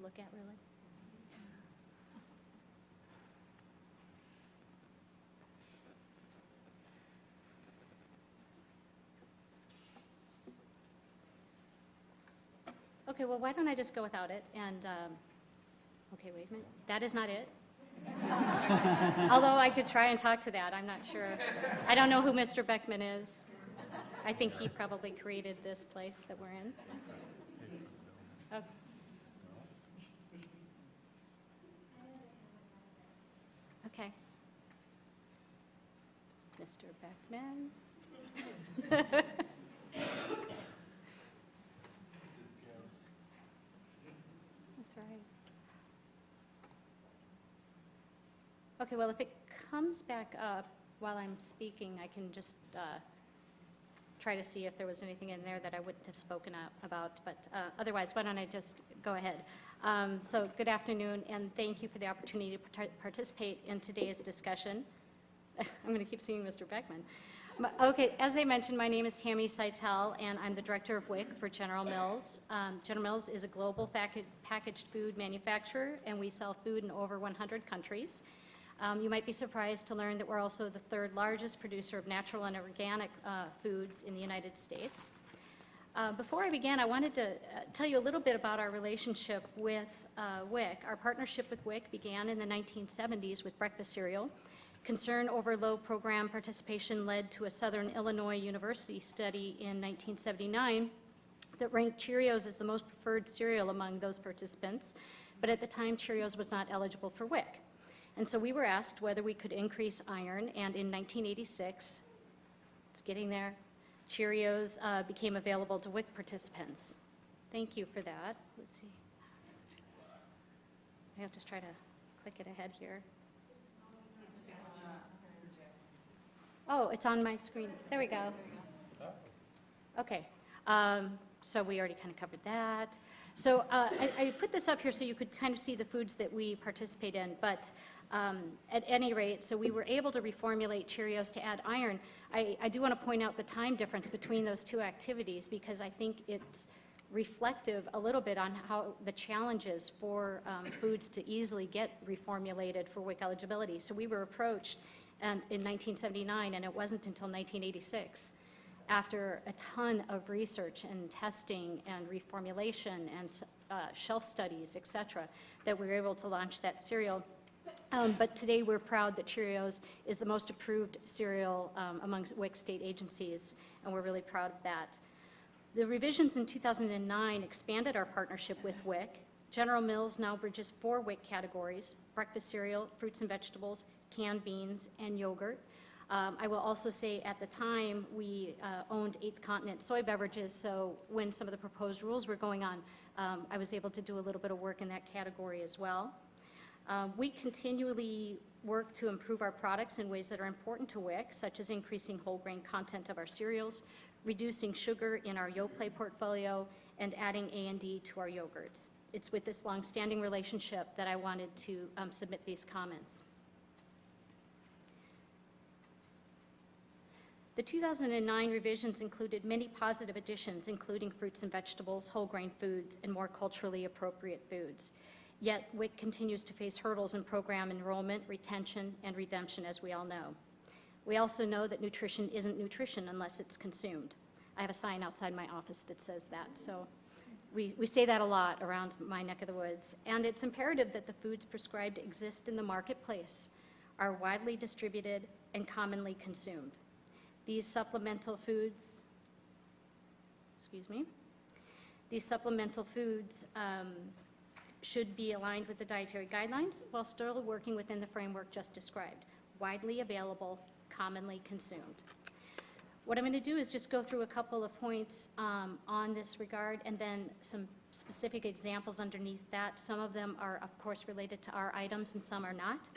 look at, really. Okay, well, why don't I just go without it? And, okay, wait a minute. That is not it. Although I could try and talk to that, I'm not sure. I don't know who Mr. Beckman is. I think he probably created this place that we're in. Oh. Okay. Mr. Beckman. That's right. Okay, well, if it comes back up while I'm speaking, I can just try to see if there was anything in there that I wouldn't have spoken about, but otherwise, why don't I just go ahead. So good afternoon, and thank you for the opportunity to participate in today's discussion. I'm going to keep seeing Mr. Beckman. Okay, as I mentioned, my name is Tammy Seitel, and I'm the director of WIC for General Mills. General Mills is a global packaged food manufacturer, and we sell food in over 100 countries. You might be surprised to learn that we're also the third largest producer of natural and organic foods in the United States. Before I begin, I wanted to tell you a little bit about our relationship with WIC. Our partnership with WIC began in the 1970s with breakfast cereal. Concern over low program participation led to a Southern Illinois University study in 1979 that ranked Cheerios as the most preferred cereal among those participants, but at the time Cheerios was not eligible for WIC. And so we were asked whether we could increase iron, and in 1986, it's getting there, Cheerios became available to WIC participants. Thank you for that. Let's see. I have to try to click it ahead here. Oh, it's on my screen. There we go. Okay. So we already kind of covered that. So I put this up here so you could kind of see the foods that we participate in, but at any rate, so we were able to reformulate Cheerios to add iron. I do want to point out the time difference between those two activities because I think it's reflective a little bit on how the challenges for foods to easily get reformulated for WIC eligibility. So we were approached in 1979, and it wasn't until 1986, after a ton of research and testing and reformulation and shelf studies, et cetera, that we were able to launch that cereal. But today we're proud that Cheerios is the most approved cereal among WIC state agencies, and we're really proud of that. The revisions in 2009 expanded our partnership with WIC. General Mills now bridges 4 WIC categories: breakfast cereal, fruits and vegetables, canned beans, and yogurt. I will also say at the time we owned 8th Continent soy beverages, so when some of the proposed rules were going on, I was able to do a little bit of work in that category as well. We continually work to improve our products in ways that are important to WIC, such as increasing whole grain content of our cereals, reducing sugar in our Yoplait portfolio, and adding A&D to our yogurts. It's with this long-standing relationship that I wanted to submit these comments. The 2009 revisions included many positive additions, including fruits and vegetables, whole grain foods, and more culturally appropriate foods. Yet WIC continues to face hurdles in program enrollment, retention, and redemption, as we all know. We also know that nutrition isn't nutrition unless it's consumed. I have a sign outside my office that says that, so we say that a lot around my neck of the woods. And it's imperative that the foods prescribed exist in the marketplace, are widely distributed, and commonly consumed. These supplemental foods, should be aligned with the dietary guidelines while still working within the framework just described: widely available, commonly consumed. What I'm going to do is just go through a couple of points on this regard, and then some specific examples underneath that. Some of them are, of course, related to our items, and some are not.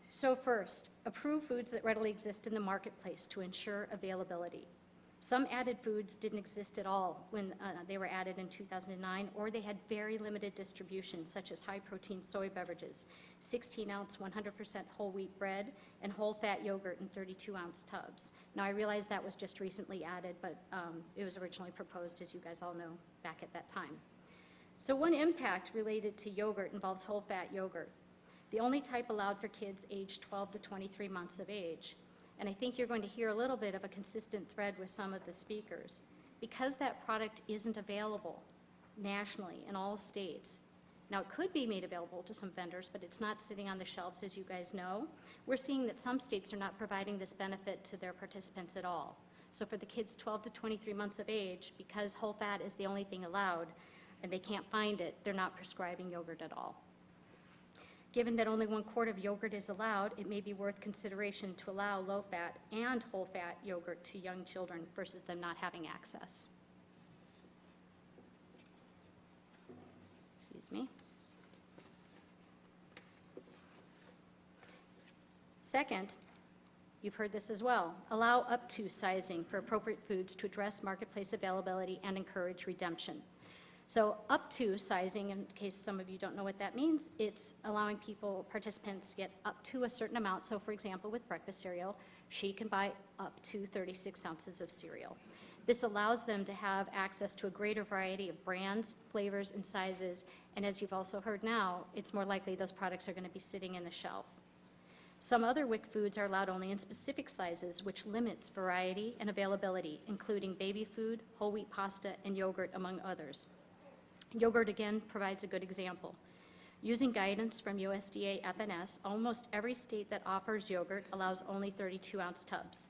So first, approve foods that readily exist in the marketplace to ensure availability. Some added foods didn't exist at all when they were added in 2009, or they had very limited distribution, such as high-protein soy beverages, 16-ounce 100% whole wheat bread, and whole-fat yogurt in 32-ounce tubs. Now, I realize that was just recently added, but it was originally proposed, as you guys all know, back at that time. So one impact related to yogurt involves whole-fat yogurt, the only type allowed for kids aged 12 to 23 months of age. And I think you're going to hear a little bit of a consistent thread with some of the speakers. Because that product isn't available nationally in all states, now it could be made available to some vendors, but it's not sitting on the shelves, as you guys know. We're seeing that some states are not providing this benefit to their participants at all. So for the kids 12 to 23 months of age, because whole fat is the only thing allowed, and they can't find it, they're not prescribing yogurt at all. Given that only 1 quart of yogurt is allowed, it may be worth consideration to allow low-fat and whole-fat yogurt to young children versus them not having access. Excuse me. Second, you've heard this as well, allow up to sizing for appropriate foods to address marketplace availability and encourage redemption. So up to sizing, in case some of you don't know what that means, it's allowing participants to get up to a certain amount. So for example, with breakfast cereal, she can buy up to 36 ounces of cereal. This allows them to have access to a greater variety of brands, flavors, and sizes. And as you've also heard now, it's more likely those products are going to be sitting in the shelf. Some other WIC foods are allowed only in specific sizes, which limits variety and availability, including baby food, whole wheat pasta, and yogurt, among others. Yogurt, again, provides a good example. Using guidance from USDA FNS, almost every state that offers yogurt allows only 32-ounce tubs.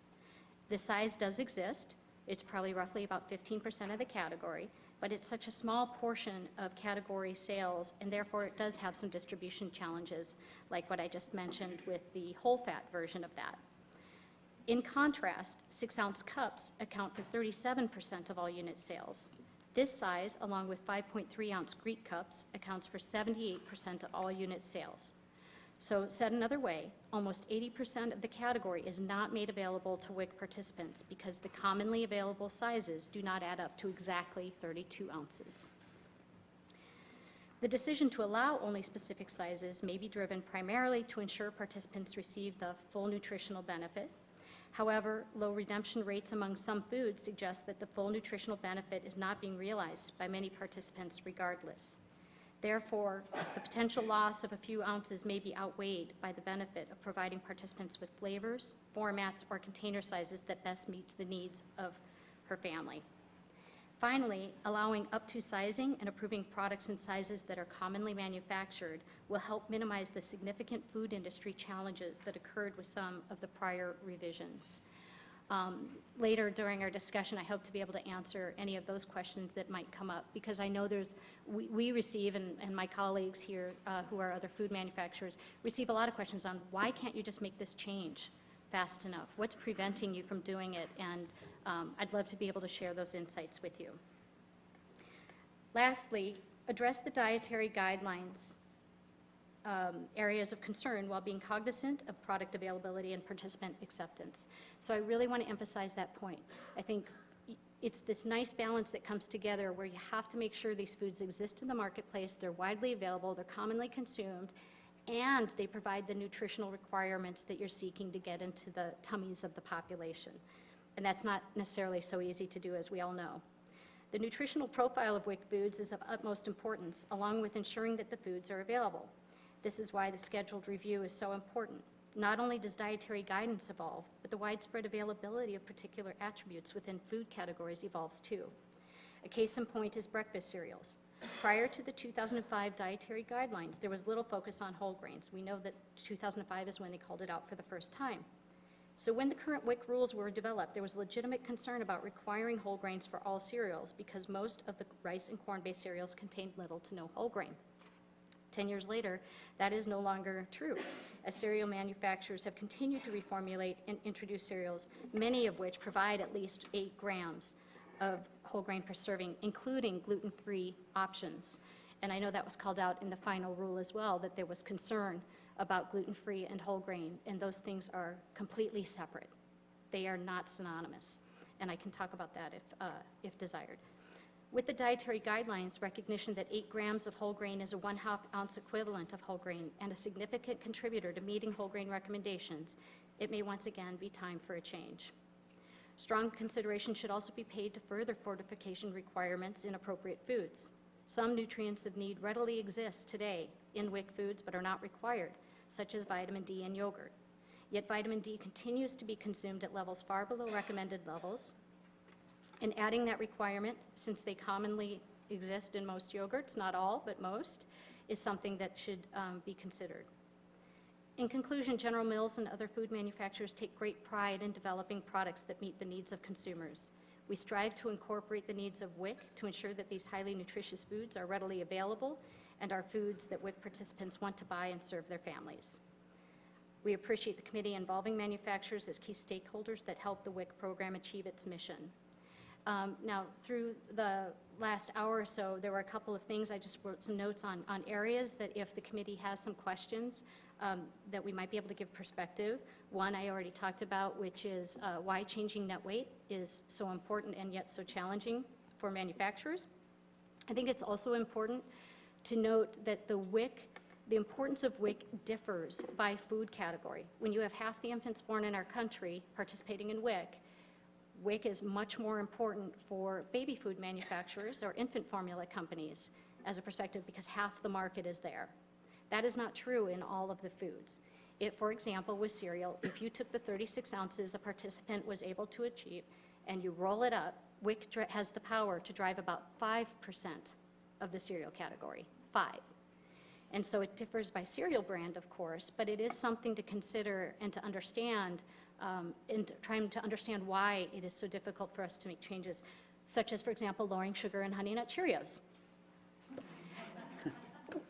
The size does exist. It's probably roughly about 15% of the category, but it's such a small portion of category sales, and therefore it does have some distribution challenges, like what I just mentioned with the whole-fat version of that. In contrast, 6-ounce cups account for 37% of all unit sales. This size, along with 5.3-ounce Greek cups, accounts for 78% of all unit sales. So said another way, almost 80% of the category is not made available to WIC participants because the commonly available sizes do not add up to exactly 32 ounces. The decision to allow only specific sizes may be driven primarily to ensure participants receive the full nutritional benefit. However, low redemption rates among some foods suggest that the full nutritional benefit is not being realized by many participants regardless. Therefore, the potential loss of a few ounces may be outweighed by the benefit of providing participants with flavors, formats, or container sizes that best meets the needs of her family. Finally, allowing up to sizing and approving products and sizes that are commonly manufactured will help minimize the significant food industry challenges that occurred with some of the prior revisions. Later during our discussion, I hope to be able to answer any of those questions that might come up, because I know we receive, and my colleagues here who are other food manufacturers, receive a lot of questions on why can't you just make this change fast enough? What's preventing you from doing it? And I'd love to be able to share those insights with you. Lastly, address the dietary guidelines areas of concern while being cognizant of product availability and participant acceptance. So I really want to emphasize that point. I think it's this nice balance that comes together where you have to make sure these foods exist in the marketplace, they're widely available, they're commonly consumed, and they provide the nutritional requirements that you're seeking to get into the tummies of the population. And that's not necessarily so easy to do, as we all know. The nutritional profile of WIC foods is of utmost importance, along with ensuring that the foods are available. This is why the scheduled review is so important. Not only does dietary guidance evolve, but the widespread availability of particular attributes within food categories evolves too. A case in point is breakfast cereals. Prior to the 2005 dietary guidelines, there was little focus on whole grains. We know that 2005 is when they called it out for the first time. So when the current WIC rules were developed, there was legitimate concern about requiring whole grains for all cereals because most of the rice and corn-based cereals contained little to no whole grain. 10 years later, that is no longer true, as cereal manufacturers have continued to reformulate and introduce cereals, many of which provide at least 8 grams of whole grain per serving, including gluten-free options. And I know that was called out in the final rule as well, that there was concern about gluten-free and whole grain, and those things are completely separate. They are not synonymous, and I can talk about that if desired. With the dietary guidelines, recognition that 8 grams of whole grain is a 1/2 ounce equivalent of whole grain and a significant contributor to meeting whole grain recommendations, it may once again be time for a change. Strong consideration should also be paid to further fortification requirements in appropriate foods. Some nutrients of need readily exist today in WIC foods but are not required, such as vitamin D in yogurt. Yet vitamin D continues to be consumed at levels far below recommended levels. And adding that requirement, since they commonly exist in most yogurts, not all, but most, is something that should be considered. In conclusion, General Mills and other food manufacturers take great pride in developing products that meet the needs of consumers. We strive to incorporate the needs of WIC to ensure that these highly nutritious foods are readily available and are foods that WIC participants want to buy and serve their families. We appreciate the committee involving manufacturers as key stakeholders that help the WIC program achieve its mission. Now, through the last hour or so, there were a couple of things. I just wrote some notes on areas that if the committee has some questions, that we might be able to give perspective. One I already talked about, which is why changing net weight is so important and yet so challenging for manufacturers. I think it's also important to note that the importance of WIC differs by food category. When you have half the infants born in our country participating in WIC, WIC is much more important for baby food manufacturers or infant formula companies as a perspective because half the market is there. That is not true in all of the foods. For example, with cereal, if you took the 36 ounces a participant was able to achieve and you roll it up, WIC has the power to drive about 5% of the cereal category, 5. And so it differs by cereal brand, of course, but it is something to consider and to understand, and trying to understand why it is so difficult for us to make changes, such as, for example, lowering sugar in Honey Nut Cheerios.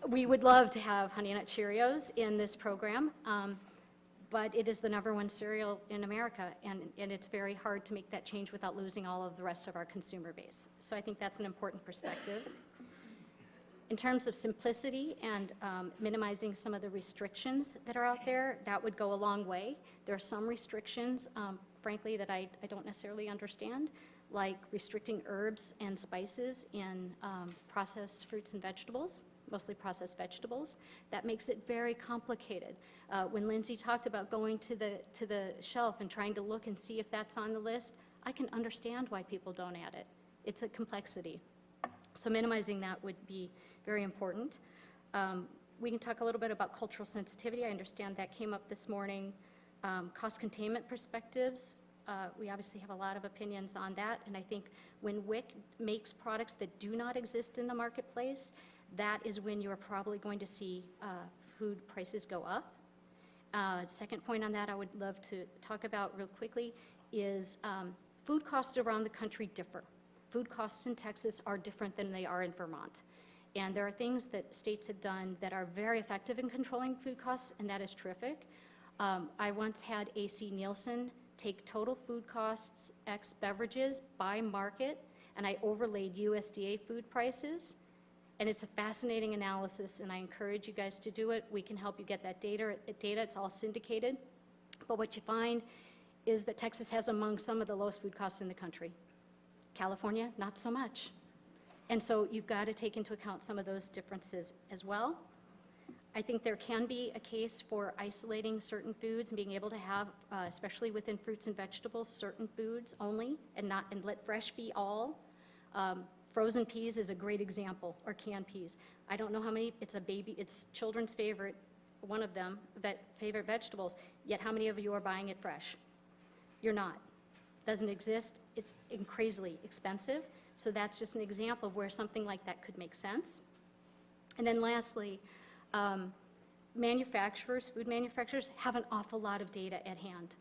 We would love to have Honey Nut Cheerios in this program, but it is the #1 cereal in America, and it's very hard to make that change without losing all of the rest of our consumer base. So I think that's an important perspective. In terms of simplicity and minimizing some of the restrictions that are out there, that would go a long way. There are some restrictions, frankly, that I don't necessarily understand, like restricting herbs and spices in processed fruits and vegetables, mostly processed vegetables. That makes it very complicated. When Lindsay talked about going to the shelf and trying to look and see if that's on the list, I can understand why people don't add it. It's a complexity. So minimizing that would be very important. We can talk a little bit about cultural sensitivity. I understand that came up this morning. Cost containment perspectives. We obviously have a lot of opinions on that, and I think when WIC makes products that do not exist in the marketplace, that is when you're probably going to see food prices go up. Second point on that I would love to talk about real quickly is food costs around the country differ. Food costs in Texas are different than they are in Vermont. And there are things that states have done that are very effective in controlling food costs, and that is terrific. I once had AC Nielsen take total food costs ex beverages by market, and I overlaid USDA food prices. And it's a fascinating analysis, and I encourage you guys to do it. We can help you get that data. It's all syndicated. But what you find is that Texas has among some of the lowest food costs in the country. California, not so much. And so you've got to take into account some of those differences as well. I think there can be a case for isolating certain foods and being able to have, especially within fruits and vegetables, certain foods only, and let fresh be all. Frozen peas is a great example, or canned peas. I don't know how many, it's children's favorite, one of them, favorite vegetables, yet how many of you are buying it fresh? You're not. Doesn't exist. It's crazily expensive. So that's just an example of where something like that could make sense. And then lastly, food manufacturers have an awful lot of data at hand.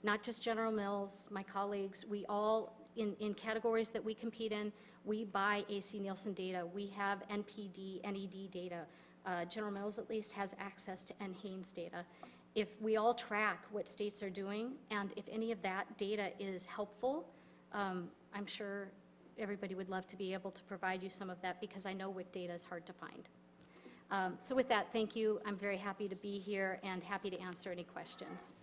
Not just General Mills, my colleagues, we all, in categories that we compete in, we buy AC Nielsen data. We have NPD, NED data. General Mills at least has access to NHANES data. If we all track what states are doing, and if any of that data is helpful, I'm sure everybody would love to be able to provide you some of that, because I know WIC data is hard to find. So with that, thank you. I'm very happy to be here and happy to answer any questions.